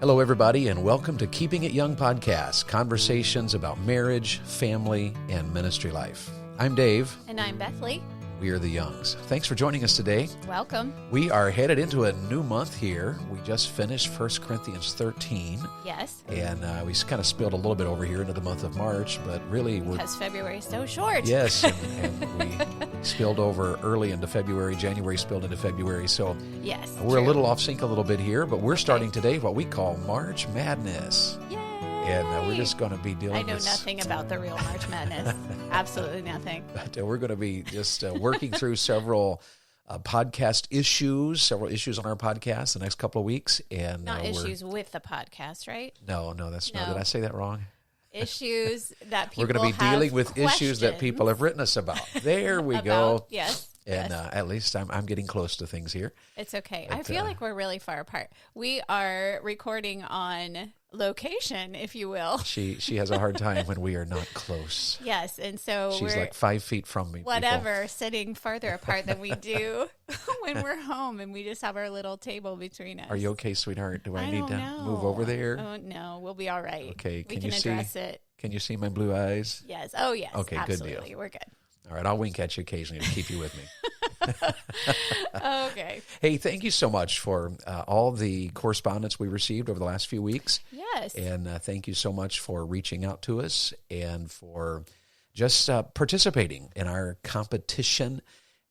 Hello, everybody, and welcome to Keeping It Young podcast, conversations about marriage, family, and ministry life. I'm Dave. And I'm Bethlie. We are the Youngs. Thanks for joining us today. Welcome. We are headed into a new month here. We just finished 1 Corinthians 13. Yes. And we kind of spilled a little bit over here into the month of March, but really because February is so short. Yes, and we spilled over early into February. January spilled into February. So yes, we're a little off sync a little bit here, but we're starting today what we call March Madness. Yay! And we're just going to be dealing with... I know nothing about the real March Madness. Absolutely nothing. But we're going to be just working through several podcast issues, several issues on our podcast the next couple of weeks. And not issues with the podcast, right? No, that's not. Did I say that wrong? Issues that people We're going to be dealing with issues that people have written us about. There we go. Yes. And yes. At least I'm getting close to things here. It's okay. But, I feel like we're really far apart. We are recording on location, if you will. She has a hard time when we are not close. Yes, and so she's like 5 feet from me. Whatever, sitting farther apart than we do when we're home, and we just have our little table between us. Are you okay, sweetheart? Do I need to know. move over there? Oh, no, we'll be all right. Okay, we can address it. Can you see my blue eyes? Yes. Oh, yes. Okay, absolutely. Good deal. We're good. All right, I'll wink at you occasionally to keep you with me. Okay. Hey, thank you so much for all the correspondence we received over the last few weeks. Yes. And thank you so much for reaching out to us and for just participating in our competition.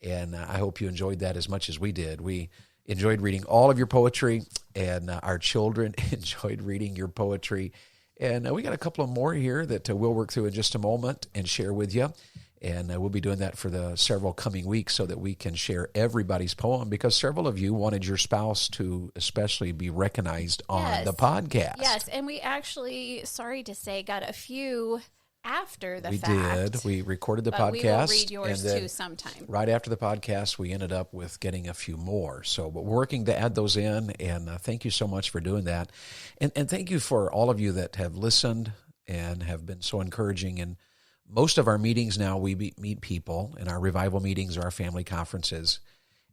And I hope you enjoyed that as much as we did. We enjoyed reading all of your poetry, and our children enjoyed reading your poetry. And we got a couple of more here that we'll work through in just a moment and share with you. And we'll be doing that for the several coming weeks so that we can share everybody's poem, because several of you wanted your spouse to especially be recognized on the podcast. Yes, and we actually, sorry to say, got a few after the fact. We did. We recorded the podcast. We will read yours too sometime. Right after the podcast, we ended up with getting a few more. So but we're working to add those in, and thank you so much for doing that. And thank you for all of you that have listened and have been so encouraging. And most of our meetings now, we meet people in our revival meetings or our family conferences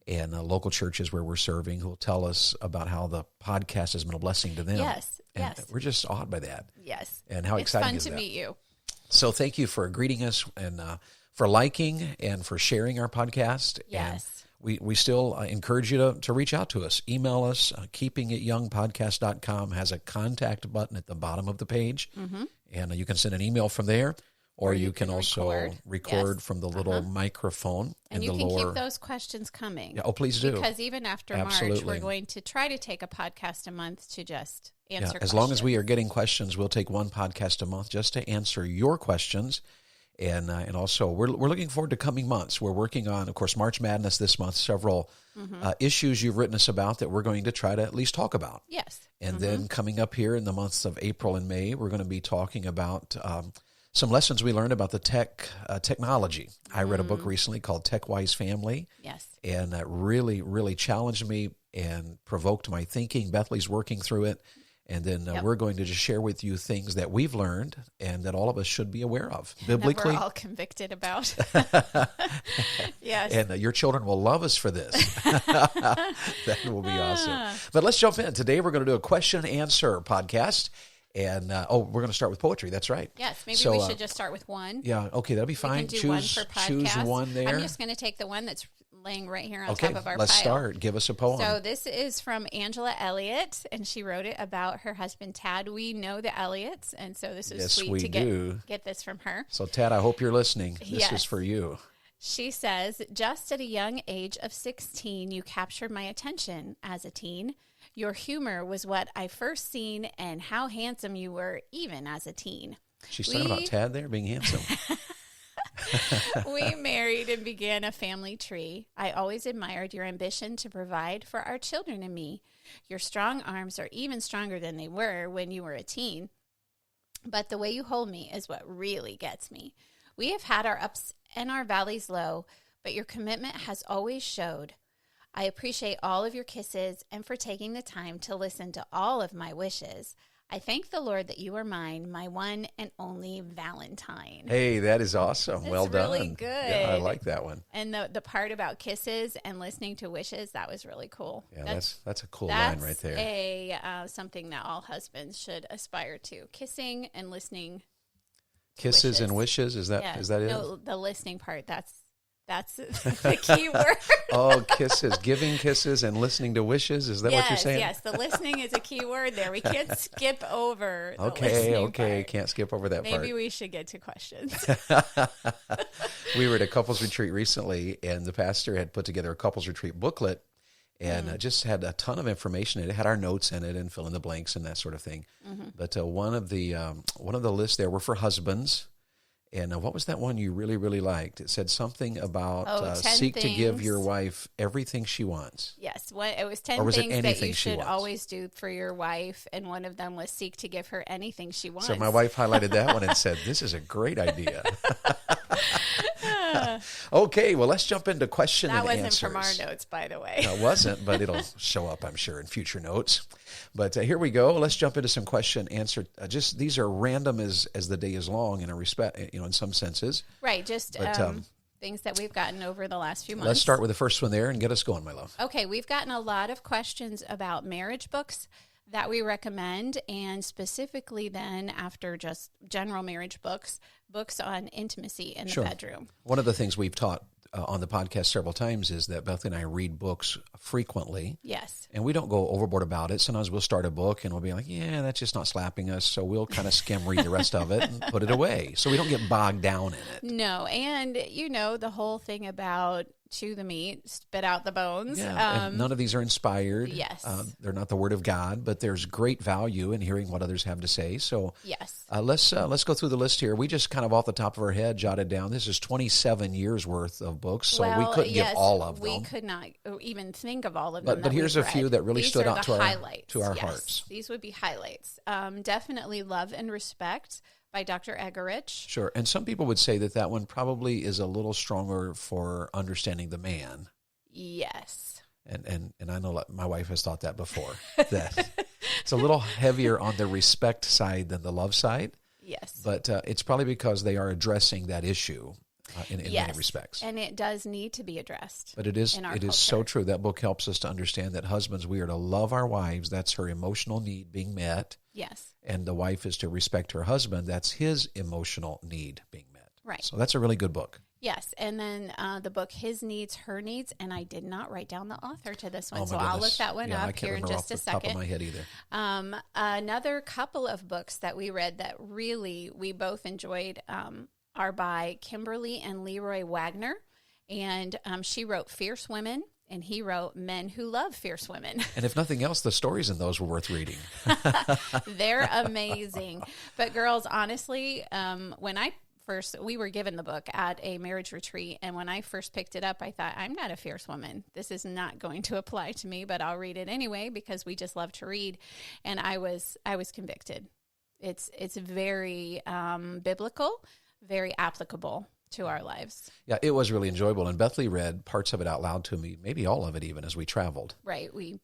and local churches where we're serving who will tell us about how the podcast has been a blessing to them. Yes, and yes. We're just awed by that. Yes. And how exciting is that? It's fun to meet you. So thank you for greeting us and for liking and for sharing our podcast. Yes. And we still encourage you to reach out to us. Email us. keepingityoungpodcast.com has a contact button at the bottom of the page. Mm-hmm. And you can send an email from there. Or you can also record from the little microphone and in the lower. And you can keep those questions coming. Yeah, please do. Because even after March, we're going to try to take a podcast a month to just answer questions. As long as we are getting questions, we'll take one podcast a month just to answer your questions. And also, we're looking forward to coming months. We're working on, of course, March Madness this month, several issues you've written us about that we're going to try to at least talk about. Yes. And then coming up here in the months of April and May, we're going to be talking about some lessons we learned about the technology. I read a book recently called Tech Wise Family. Yes. And that really, really challenged me and provoked my thinking. Bethlie's working through it. And then we're going to just share with you things that we've learned and that all of us should be aware of biblically. That we're all convicted about. Yes. And your children will love us for this. That will be awesome. But let's jump in. Today we're going to do a question and answer podcast. And, we're going to start with poetry. That's right. Yes, maybe we should just start with one. Yeah, okay, that'll be fine. We can do one per podcast. Choose one there. I'm just going to take the one that's laying right here on top of our pile. Let's start. Give us a poem. So this is from Angela Elliott, and she wrote it about her husband, Tad. We know the Elliots, and so this is sweet to get this from her. So, Tad, I hope you're listening. This is for you. She says, just at a young age of 16, you captured my attention as a teen. Your humor was what I first seen, and how handsome you were even as a teen. She's talking about Tad there being handsome. We married and began a family tree. I always admired your ambition to provide for our children and me. Your strong arms are even stronger than they were when you were a teen. But the way you hold me is what really gets me. We have had our ups and our valleys low, but your commitment has always showed. I appreciate all of your kisses and for taking the time to listen to all of my wishes. I thank the Lord that you are mine, my one and only Valentine. Hey, that is awesome. Well done. Really good. Yeah, I like that one. And the part about kisses and listening to wishes, that was really cool. Yeah, that's a cool line right there. That's something that all husbands should aspire to. Kissing and listening. Kisses and wishes, is that it? No, the listening part, that's the key word. Oh, kisses, giving kisses and listening to wishes. Is that what you're saying? Yes, the listening is a key word there. We can't skip over the Okay, listening part. Can't skip over that part. Maybe we should get to questions. We were at a couples retreat recently, and the pastor had put together a couples retreat booklet, and just had a ton of information. It had our notes in it and fill in the blanks and that sort of thing. But one of the lists there were for husbands. And what was that one you really, really liked? It said something about seek to give your wife everything she wants. Yes, it was 10 was things that you should always do for your wife, and one of them was seek to give her anything she wants. So my wife highlighted that one and said, this is a great idea. Okay, well, let's jump into question and answers. That wasn't from our notes, by the way. No, it wasn't, but it'll show up, I'm sure, in future notes. But here we go. Let's jump into some question answer. Just these are random as the day is long in a respect, in some senses. Right, just things that we've gotten over the last few months. Let's start with the first one there and get us going, my love. Okay, we've gotten a lot of questions about marriage books that we recommend, and specifically then after just general marriage books on intimacy in the bedroom. One of the things we've taught on the podcast several times is that Bethlie and I read books frequently. Yes. And we don't go overboard about it. Sometimes we'll start a book and we'll be like, yeah, that's just not slapping us. So we'll kind of skim read the rest of it and put it away. So we don't get bogged down in it. No. And, the whole thing about chew the meat, spit out the bones. Yeah, and none of these are inspired. Yes. They're not the word of God, but there's great value in hearing what others have to say. So yes. Let's go through the list here. We just kind of off the top of our head jotted down, this is 27 years worth of books, so we couldn't give all of them. We could not even think of all of them. But here's a few that really stood out to our yes, hearts. These would be highlights. Definitely Love and Respect by Dr. Egerich. Sure. And some people would say that one probably is a little stronger for understanding the man. Yes. And I know my wife has thought that before, that it's a little heavier on the respect side than the love side. Yes. But it's probably because they are addressing that issue in many respects. And it does need to be addressed. But it is so true. That book helps us to understand that husbands, we are to love our wives. That's her emotional need being met. Yes. And the wife is to respect her husband. That's his emotional need being met. Right. So that's a really good book. Yes. And then the book, His Needs, Her Needs. And I did not write down the author to this one. Oh, so I'll look that one up here in just a second. Top of my head either. Another couple of books that we read that really we both enjoyed are by Kimberly and Leroy Wagner. And she wrote Fierce Women, and he wrote Men Who Love Fierce Women. And if nothing else, the stories in those were worth reading. They're amazing. But girls, honestly, we were given the book at a marriage retreat, and when I first picked it up, I thought, I'm not a fierce woman. This is not going to apply to me, but I'll read it anyway because we just love to read. And I was convicted. It's very biblical, very applicable to our lives. Yeah, it was really enjoyable. And Bethlie read parts of it out loud to me, maybe all of it even, as we traveled. Right. We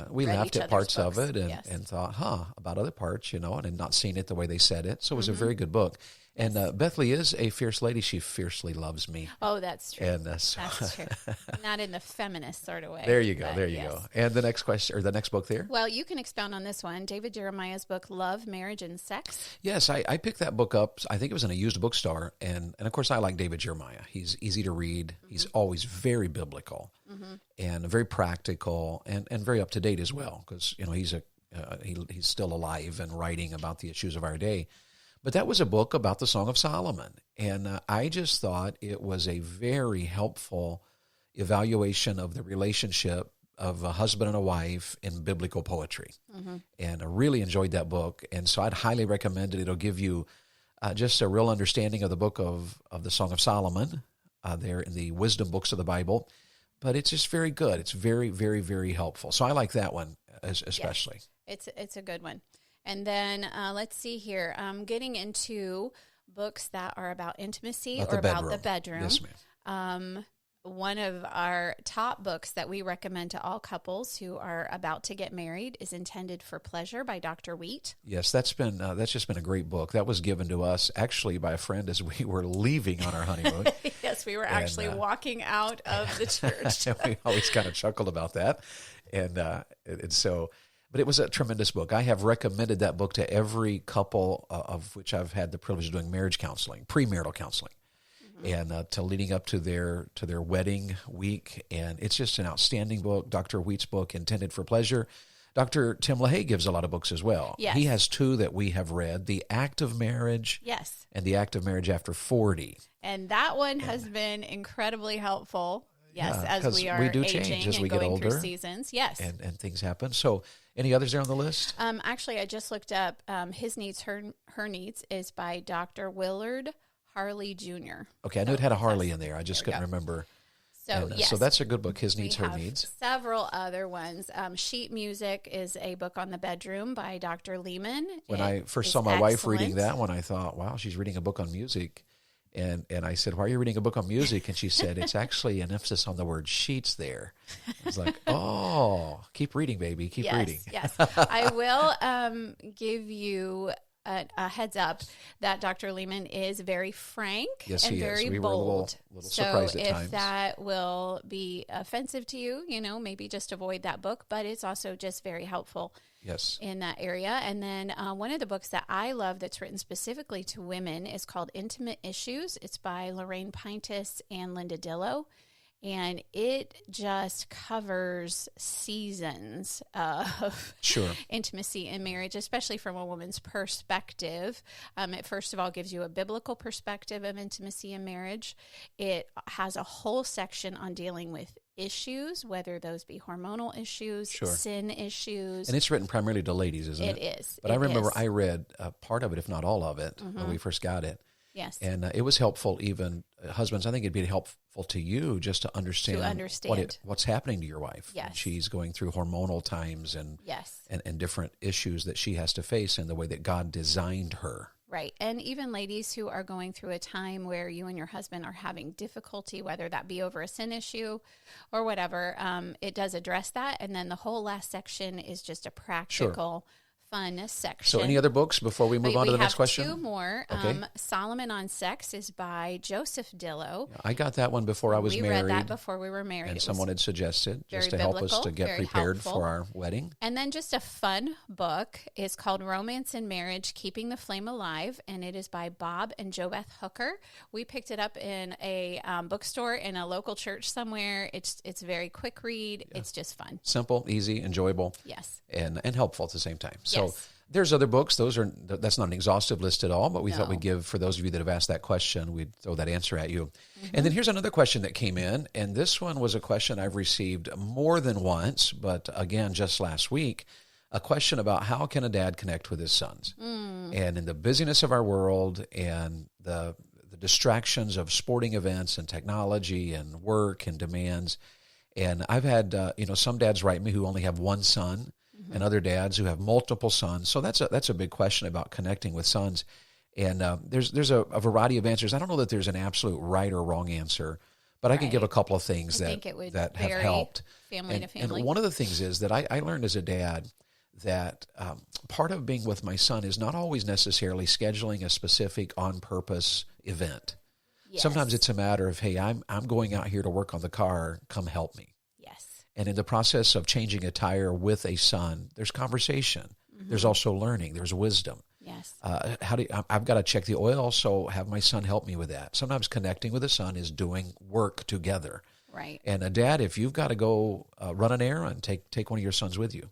laughed at parts of it and thought, about other parts, and had not seen it the way they said it. So it was a very good book. And Bethlie is a fierce lady. She fiercely loves me. Oh, that's true. And that's true. Not in the feminist sort of way. There you go. There you go. And the next question, or the next book there? Well, you can expound on this one. David Jeremiah's book, Love, Marriage, and Sex. Yes, I picked that book up. I think it was in a used bookstore. And of course, I like David Jeremiah. He's easy to read. Mm-hmm. He's always very biblical and very practical and very up to date as well. Because, he's still alive and writing about the issues of our day. But that was a book about the Song of Solomon. And I just thought it was a very helpful evaluation of the relationship of a husband and a wife in biblical poetry. Mm-hmm. And I really enjoyed that book. And so I'd highly recommend it. It'll give you just a real understanding of the book of the Song of Solomon there in the wisdom books of the Bible. But it's just very good. It's very, very, very helpful. So I like that one especially. Yes, it's a good one. And then let's see here. Getting into books that are about intimacy or about the bedroom. Yes, ma'am. one of our top books that we recommend to all couples who are about to get married is Intended for Pleasure by Dr. Wheat. Yes, that's just been a great book. That was given to us actually by a friend as we were leaving on our honeymoon. Yes, we were actually walking out of the church. We always kind of chuckled about that. And so, but it was a tremendous book. I have recommended that book to every couple of which I've had the privilege of doing marriage counseling, premarital counseling. And to leading up to their wedding week. And it's just an outstanding book. Dr. Wheat's book, Intended for Pleasure. Dr. Tim LaHaye gives a lot of books as well. Yes. He has two that we have read, The Act of Marriage. Yes. And The Act of Marriage After 40. And that one has been incredibly helpful. Yes, Yeah, as we are do aging change as and we get going older. through seasons. Yes. And things happen. So any others there on the list? Actually, I just looked up His Needs, Her Needs is by Dr. Willard Harley Jr. Okay, I knew it had a Harley in there. I just couldn't remember. So, yes. So that's a good book, His We Needs, Her have Needs. several other ones. Sheet Music is a book on the bedroom by Dr. Lehman. When I first is saw my wife reading excellent. that one, I thought, wow, she's reading a book on music. And I said, why are you reading a book on music? And she said, it's actually an emphasis on the word sheets there. I was like, oh, keep reading, baby. Keep reading. Yes, I will give you a heads up that Dr. Lehman is very frank Yes, and he is. very We were a bold. little So surprised at if times. that will be offensive to you, maybe just avoid that book. But it's also just very helpful Yes. in that area. And then one of the books that I love that's written specifically to women is called Intimate Issues. It's by Lorraine Pintus and Linda Dillow. And it just covers seasons of Sure. intimacy in marriage, especially from a woman's perspective. It first of all gives you a biblical perspective of intimacy in marriage. It has a whole section on dealing with issues, whether those be hormonal issues, Sure. sin issues. And it's written primarily to ladies, isn't it? It is. But I It remember is. I read part of it, if not all of it, when we first got it. Yes. And it was helpful, even husbands. I think it'd be helpful to you just to understand, what's happening to your wife. Yes. She's going through hormonal times and Yes. and different issues that she has to face and the way that God designed her. Right. And even ladies who are going through a time where you and your husband are having difficulty, whether that be over a sin issue or whatever, it does address that. And then the whole last section is just a practical, fun section. So any other books before we move on to the next question? We have two more. Okay. Solomon on Sex is by Joseph Dillow. I got that one before I was we married. read that before we were married. And It someone was had suggested just to very help us biblical, to get very prepared helpful. for our wedding. And then just a fun book is called Romance and Marriage, Keeping the Flame Alive, and it is by Bob and JoBeth Hooker. We picked it up in a bookstore in a local church somewhere. It's very quick read. Yeah. It's just fun. Simple, easy, enjoyable. Yes. And helpful at the same time. So yes. There's other books. That's not an exhaustive list at all, but we thought we'd give, for those of you that have asked that question, we'd throw that answer at you. Mm-hmm. And then here's another question that came in, and this one was a question I've received more than once, but again, just last week, a question about how can a dad connect with his sons? And in the busyness of our world and the distractions of sporting events and technology and work and demands, and I've had some dads write me who only have one son, and other dads who have multiple sons. So that's a big question about connecting with sons. And there's a variety of answers. I don't know that there's an absolute right or wrong answer, but I can give a couple of things that have helped. Family to family. And one of the things is that I learned as a dad that part of being with my son is not always necessarily scheduling a specific on-purpose event. Yes. Sometimes it's a matter of, hey, I'm going out here to work on the car. Come help me. And in the process of changing a tire with a son, there's conversation. Mm-hmm. There's also learning. There's wisdom. Yes. I've got to check the oil, so have my son help me with that. Sometimes connecting with a son is doing work together. Right. And a dad, if you've got to go run an errand, take one of your sons with you.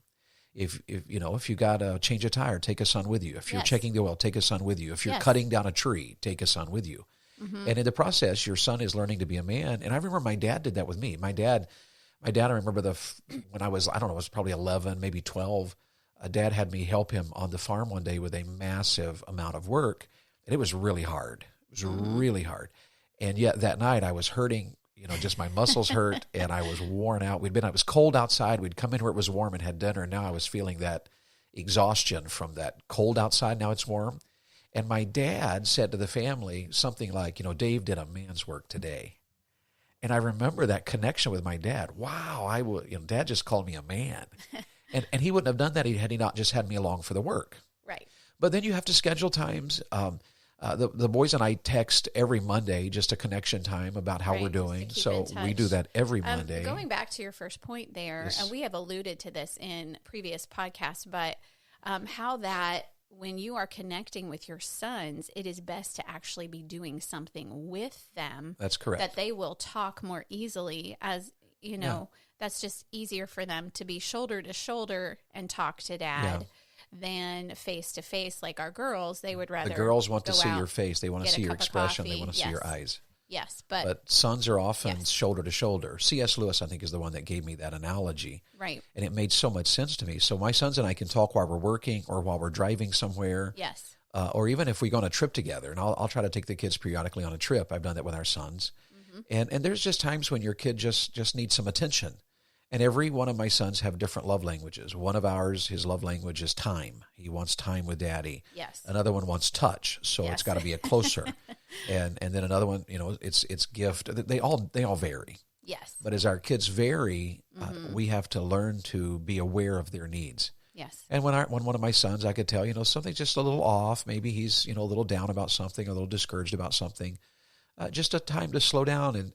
If you got to change a tire, take a son with you. If you're checking the oil, take a son with you. If you're cutting down a tree, take a son with you. Mm-hmm. And in the process, your son is learning to be a man. And I remember my dad did that with me. My dad, I remember when I was, I was probably 11, maybe 12, Dad had me help him on the farm one day with a massive amount of work. And it was really hard. It was really hard. And yet that night I was hurting, just my muscles hurt and I was worn out. It was cold outside. We'd come in where it was warm and had dinner. And now I was feeling that exhaustion from that cold outside. Now it's warm. And my dad said to the family something like, Dave did a man's work today. And I remember that connection with my dad. Wow, Dad just called me a man. And he wouldn't have done that had he not just had me along for the work. Right. But then you have to schedule times. The boys and I text every Monday, just a connection time about how we're doing. So we do that every Monday. Going back to your first point there, Yes. we have alluded to this in previous podcasts, but how that when you are connecting with your sons, it is best to actually be doing something with them. That's correct. That they will talk more easily, as you know, that's just easier for them to be shoulder to shoulder and talk to dad. Yeah. Than face to face, like our girls, they would rather. The girls want to go see out, your face. They want to get a see your cup of expression. They coffee. want to see Yes. your eyes. Yes, But sons are often Yes. shoulder to shoulder. C.S. Lewis, I think, is the one that gave me that analogy. right. And it made so much sense to me. So my sons and I can talk while we're working or while we're driving somewhere. Yes. Or even if we go on a trip together. And I'll try to take the kids periodically on a trip. I've done that with our sons. And there's just times when your kid just needs some attention. And every one of my sons have different love languages. One of ours, his love language is time. He wants time with daddy. Yes. Another one wants touch, so Yes. it's got to be a closer. and then another one, it's gift. They all vary. Yes. But as our kids vary, we have to learn to be aware of their needs. Yes. And when one of my sons, I could tell, something's just a little off. Maybe he's a little down about something, a little discouraged about something. Just a time to slow down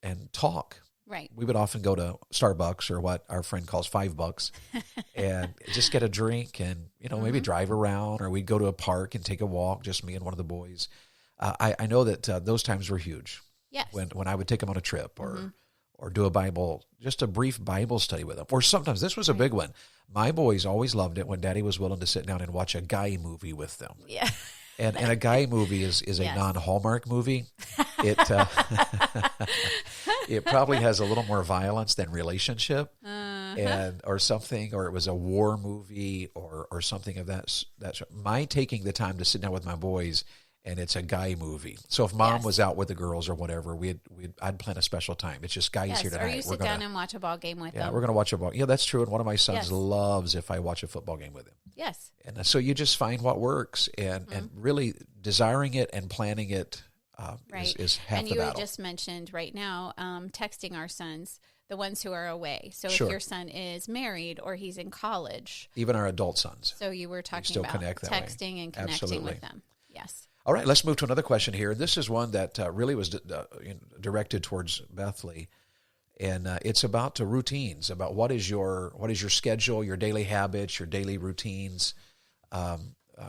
and talk. Right. We would often go to Starbucks or what our friend calls $5 and just get a drink and, maybe drive around, or we'd go to a park and take a walk, just me and one of the boys. I know that those times were huge. Yes. When I would take them on a trip or do just a brief Bible study with them. Or sometimes, this was a big one. My boys always loved it when Daddy was willing to sit down and watch a guy movie with them. Yeah. And a guy movie is a Yes. non-Hallmark movie. It it probably has a little more violence than relationship, or something, or it was a war movie or something of that. That's my taking the time to sit down with my boys, and it's a guy movie. So if Mom Yes. was out with the girls or whatever, I'd plan a special time. It's just guys here tonight. Or you sit down and watch a ball game with them. We're gonna watch a ball. Yeah, that's true. And one of my sons Yes. loves if I watch a football game with him. Yes. And so you just find what works, and really desiring it and planning it Right. is half and the you battle. just mentioned right now, texting our sons, the ones who are away. So Sure. if your son is married or he's in college. Even our adult sons. So you were talking still about connect that way. texting and connecting Absolutely. with them. Yes. All right, let's move to another question here. This is one that really was directed towards Bethlie, and it's about routines. About what is your schedule, your daily habits, your daily routines.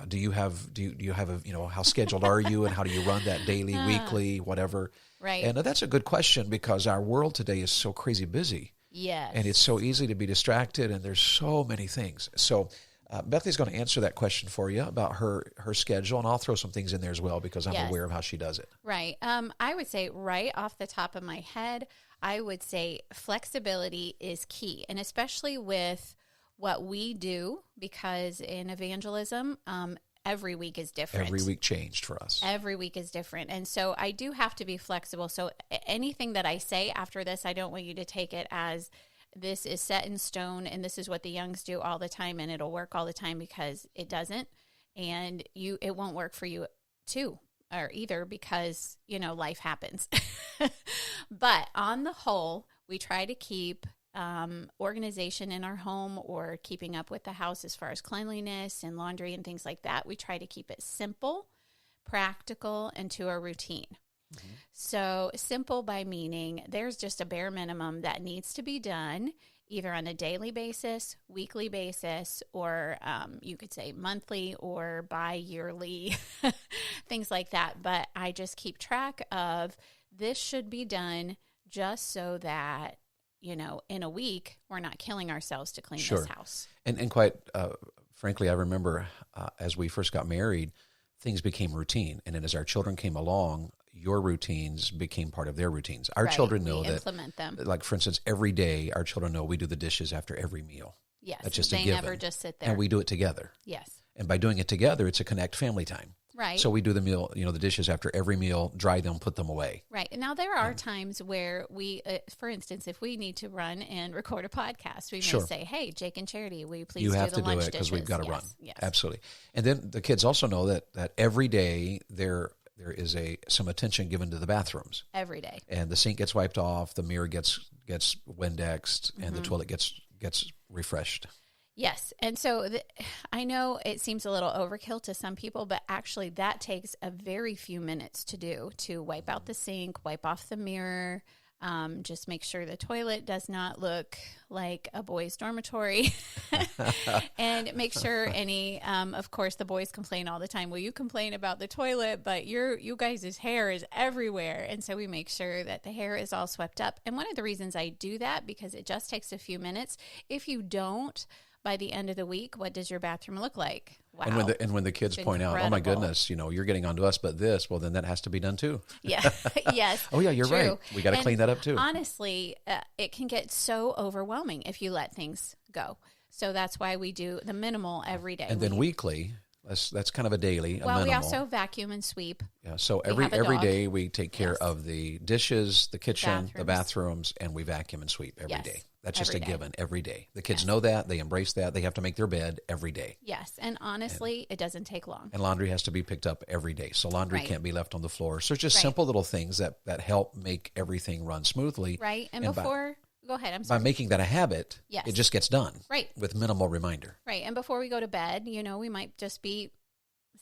Do you have a, how scheduled are you, and how do you run that daily, weekly, whatever? Right. And that's a good question, because our world today is so crazy busy. Yes. And it's so easy to be distracted, and there's so many things. So Bethlie's going to answer that question for you about her schedule, and I'll throw some things in there as well, because I'm Yes. aware of how she does it. Right. I would say right off the top of my head, I would say flexibility is key, and especially with what we do, because in evangelism, every week is different. Every week changed for us. Every week is different. And so I do have to be flexible. So anything that I say after this, I don't want you to take it as this is set in stone and this is what the youngs do all the time and it'll work all the time, because it doesn't. And it won't work for you too, or either, because, life happens. But on the whole, we try to keep organization in our home, or keeping up with the house as far as cleanliness and laundry and things like that. We try to keep it simple, practical, and to a routine. Mm-hmm. So simple by meaning there's just a bare minimum that needs to be done, either on a daily basis, weekly basis, or you could say monthly or bi-yearly, things like that. But I just keep track of this should be done, just so that in a week, we're not killing ourselves to clean this house. And quite frankly, I remember as we first got married, things became routine. And then as our children came along, your routines became part of their routines. Our children know that, implement them. Like, for instance, every day our children know we do the dishes after every meal. Yes, That's just they a given. never just sit there. And we do it together. Yes. And by doing it together, it's a connect family time. Right. So we do the meal, the dishes after every meal, dry them, put them away. Right. And now there are times where we, for instance, if we need to run and record a podcast, we may say, hey, Jake and Charity, will you please do the lunch dishes? You have to do it because we've got to run. Yes. Absolutely. And then the kids also know that every day they're there is some attention given to the bathrooms every day. And the sink gets wiped off, the mirror gets Windexed, and the toilet gets refreshed. Yes. And so I know it seems a little overkill to some people, but actually that takes a very few minutes to do, to wipe out the sink, wipe off the mirror, just make sure the toilet does not look like a boys' dormitory, and make sure of course, the boys complain all the time. Well, you complain about the toilet, but you guys' hair is everywhere. And so we make sure that the hair is all swept up. And one of the reasons I do that, because it just takes a few minutes. If you don't, by the end of the week, what does your bathroom look like? Wow. And when the kids point out, oh my goodness, you're getting onto us, but this, well, then that has to be done too. Yeah. Yes. Oh yeah, you're true. right. We got to clean that up too. Honestly, it can get so overwhelming if you let things go. So that's why we do the minimal every day. And then weekly, that's kind of a daily. Well, we also vacuum and sweep. Yeah. So every day we take care of the dishes, the kitchen, the bathrooms, and we vacuum and sweep every day. That's just a given every day. The kids know that. They embrace that. They have to make their bed every day. Yes. And honestly, it doesn't take long. And laundry has to be picked up every day. So laundry can't be left on the floor. So it's just simple little things that help make everything run smoothly. Right. And go ahead. I'm sorry. By making that a habit, it just gets done. Right. With minimal reminder. Right. And before we go to bed, we might just be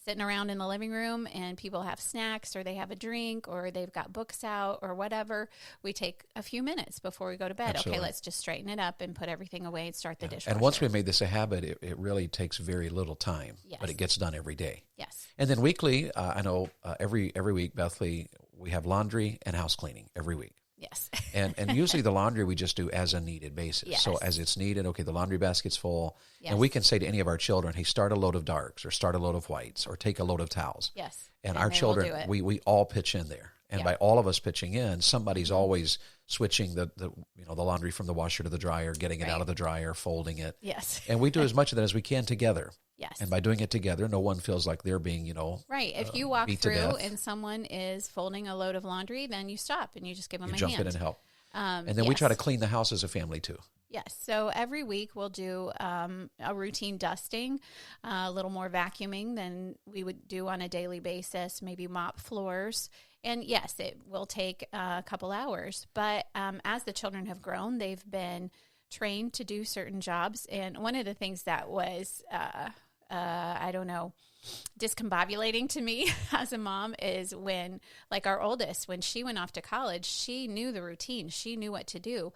sitting around in the living room and people have snacks or they have a drink or they've got books out or whatever. We take a few minutes before we go to bed. Absolutely. Okay, let's just straighten it up and put everything away and start the dishwasher. And once we made this a habit, it really takes very little time, but it gets done every day. Yes. And then weekly, I know every week, Bethlie, we have laundry and house cleaning every week. Yes. and usually the laundry we just do as a needed basis. Yes. So as it's needed, okay, the laundry basket's full. Yes. And we can say to any of our children, hey, start a load of darks or start a load of whites or take a load of towels. Yes. And our children, we all pitch in there. And by all of us pitching in, somebody's always switching the laundry from the washer to the dryer, getting it out of the dryer, folding it. Yes. And we do as much of that as we can together. Yes. And by doing it together, no one feels like they're being, right. If you walk through and someone is folding a load of laundry, then you stop and you just give them a hand. Jump in and help. And then we try to clean the house as a family too. Yes. So every week we'll do a routine dusting, a little more vacuuming than we would do on a daily basis, maybe mop floors. And yes, it will take a couple hours. But as the children have grown, they've been trained to do certain jobs. And one of the things that was, discombobulating to me as a mom is when, like our oldest, when she went off to college, she knew the routine. She knew what to do.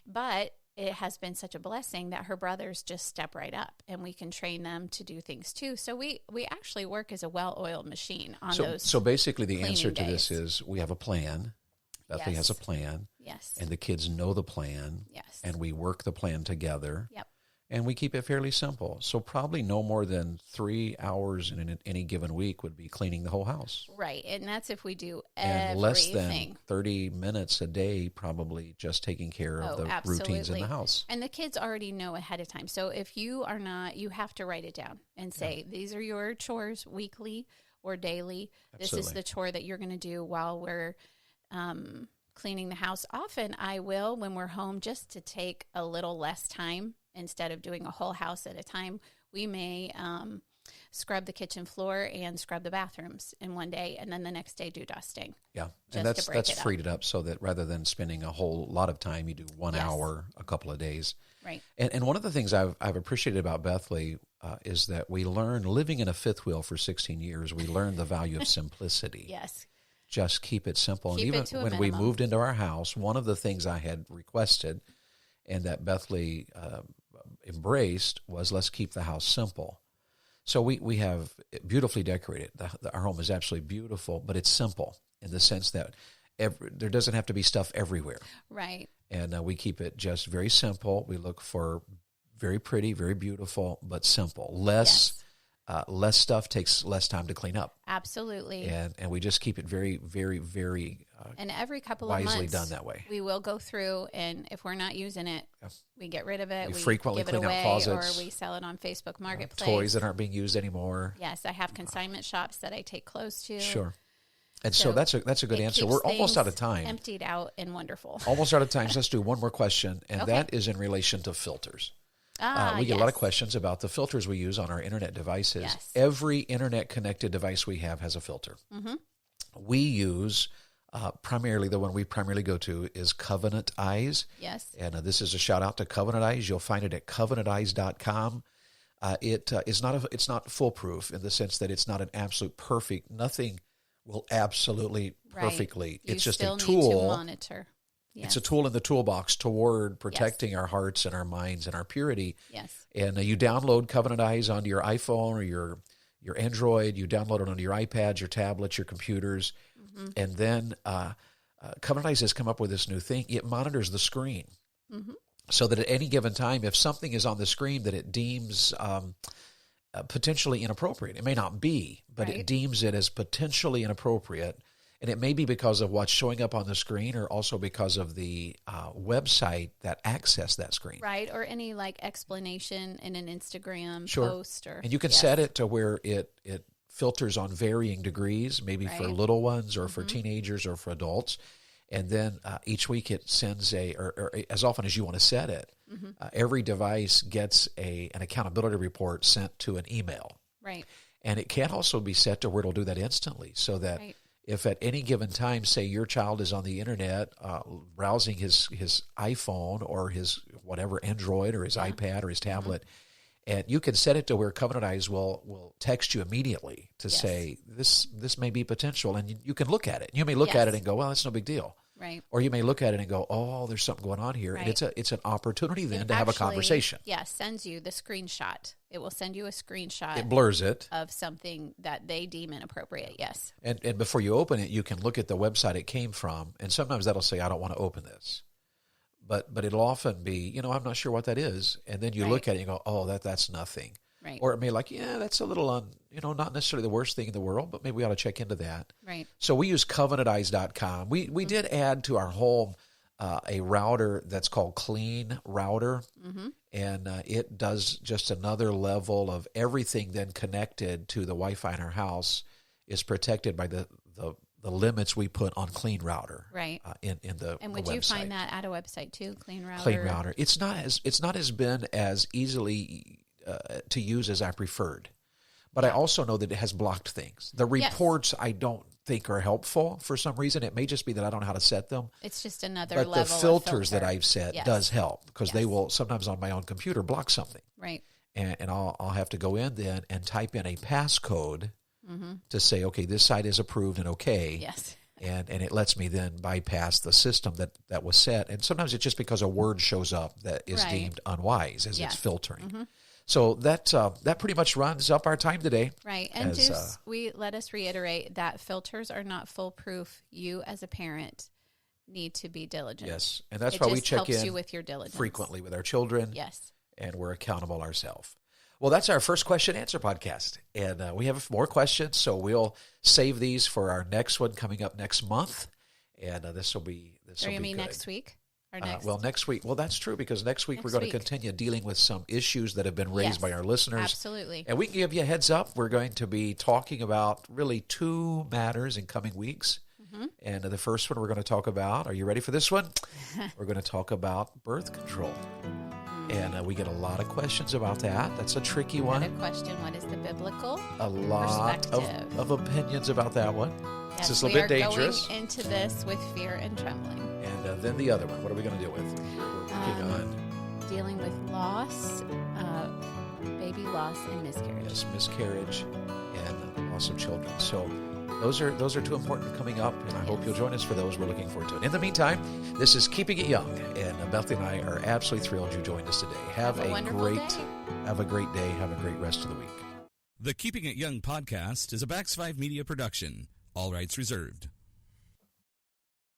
But it has been such a blessing that her brothers just step right up and we can train them to do things too. So we actually work as a well-oiled machine on those. So basically the answer to this is we have a plan. Bethlie has a plan. Yes. And the kids know the plan. Yes. And we work the plan together. Yep. And we keep it fairly simple. So probably no more than 3 hours in any given week would be cleaning the whole house. Right. And that's if we do everything. And less than 30 minutes a day, probably just taking care of the routines in the house. And the kids already know ahead of time. So if you are not, you have to write it down and say, these are your chores weekly or daily. Absolutely. This is the chore that you're going to do while we're cleaning the house. Often I will, when we're home, just to take a little less time. Instead of doing a whole house at a time, we may scrub the kitchen floor and scrub the bathrooms in one day, and then the next day do dusting. Yeah, and that's freed it up so that rather than spending a whole lot of time, you do 1 hour a couple of days. Right. And one of the things I've appreciated about Bethlie is that we learn, living in a fifth wheel for 16 years, we learn the value of simplicity. Yes. Just keep it simple. Keep and it to even when we moved into our house, one of the things I had requested and that Bethlie embraced was, let's keep the house simple. So we have it beautifully decorated. Our home is absolutely beautiful, but it's simple in the sense that there doesn't have to be stuff everywhere. Right. And we keep it just very simple. We look for very pretty, very beautiful, but simple. Less stuff takes less time to clean up. Absolutely. And we just keep it very, very, very and every couple of months, wisely done that way. We will go through, and if we're not using it, we get rid of it. We frequently give clean it away, out closets. or we sell it on Facebook Marketplace. Toys that aren't being used anymore. Yes, I have consignment shops that I take clothes to. Sure. And so that's a good answer. We're almost out of time. Emptied out and wonderful. Almost out of time. So let's do one more question, and that is in relation to filters. We get a lot of questions about the filters we use on our internet devices. Yes. Every internet-connected device we have has a filter. Mm-hmm. we use primarily, the one we primarily go to is Covenant Eyes. Yes. And this is a shout out to Covenant Eyes. You'll find it at covenanteyes.com. It's not foolproof in the sense that it's not an absolute perfect. Nothing will absolutely perfectly. You it's just still a tool. Need to monitor. Yes. It's a tool in the toolbox toward protecting our hearts and our minds and our purity. Yes. And you download Covenant Eyes onto your iPhone or your Android. You download it onto your iPads, your tablets, your computers. Mm-hmm. And then Covenant Eyes has come up with this new thing. It monitors the screen. Mm-hmm. So that at any given time, if something is on the screen that it deems potentially inappropriate, it may not be, but it deems it as potentially inappropriate. And it may be because of what's showing up on the screen or also because of the website that accessed that screen. Right, or any like explanation in an Instagram post. And you can set it to where it filters on varying degrees, maybe for little ones or for teenagers or for adults. And then each week it sends or as often as you want to set it, every device gets an accountability report sent to an email. Right. And it can also be set to where it'll do that instantly so that if at any given time, say your child is on the internet browsing his iPhone or his whatever Android or his iPad or his tablet, and you can set it to where Covenant Eyes will text you immediately to say, this may be potential, and you can look at it. You may look at it and go, well, that's no big deal. Right. Or you may look at it and go, oh, there's something going on here. Right. And it's an opportunity then to have a conversation. Yes, sends you the screenshot. It will send you a screenshot. It blurs it. Of something that they deem inappropriate, yes. And before you open it, you can look at the website it came from, and sometimes that'll say, I don't want to open this. But it'll often be, I'm not sure what that is. And then you look at it and you go, oh, that's nothing. Right. Or it may that's a little, not necessarily the worst thing in the world, but maybe we ought to check into that. Right. So we use covenanteyes.com. We did add to our home a router that's called Clean Router. Mm-hmm. And it does just another level of everything then connected to the Wi-Fi in our house is protected by the limits we put on Clean Router. Right. In the And would the you website. Find that at a website too, Clean Router? Clean Router. It's not as been as easily to use as I preferred. But I also know that it has blocked things. The reports I don't think are helpful for some reason. It may just be that I don't know how to set them. It's just another but level the filters of filter that I've set does help because they will sometimes on my own computer block something. Right. And I'll have to go in then and type in a passcode to say, okay, this site is approved and okay. Yes. And it lets me then bypass the system that was set. And sometimes it's just because a word shows up that is deemed unwise as it's filtering. Mm-hmm. So that pretty much runs up our time today. Right. And let us reiterate that filters are not foolproof. You as a parent need to be diligent. Yes. And that's why we check in you with your diligence frequently with our children. Yes. And we're accountable ourselves. Well, that's our first question answer podcast. And we have more questions, so we'll save these for our next one coming up next month. And this will be good. Next week? Next week. Well, that's true because next week we're going to continue dealing with some issues that have been raised by our listeners. Absolutely. And we can give you a heads up. We're going to be talking about really two matters in coming weeks. Mm-hmm. And the first one we're going to talk about, are you ready for this one? We're going to talk about birth control. And we get a lot of questions about that. That's a tricky one. Another question, what is the biblical A lot of opinions about that one. Yes, it's a little bit dangerous. We are going into this with fear and trembling. And then the other one, what are we going to deal with? We're working on dealing with loss, baby loss and miscarriage. Yes, miscarriage and loss of children. So those are two important coming up, and I hope you'll join us for those. We're looking forward to it. In the meantime, this is Keeping It Young, and Bethlie and I are absolutely thrilled you joined us today. Have a great day. Have a great rest of the week. The Keeping It Young podcast is a Bax 5 Media production. All rights reserved.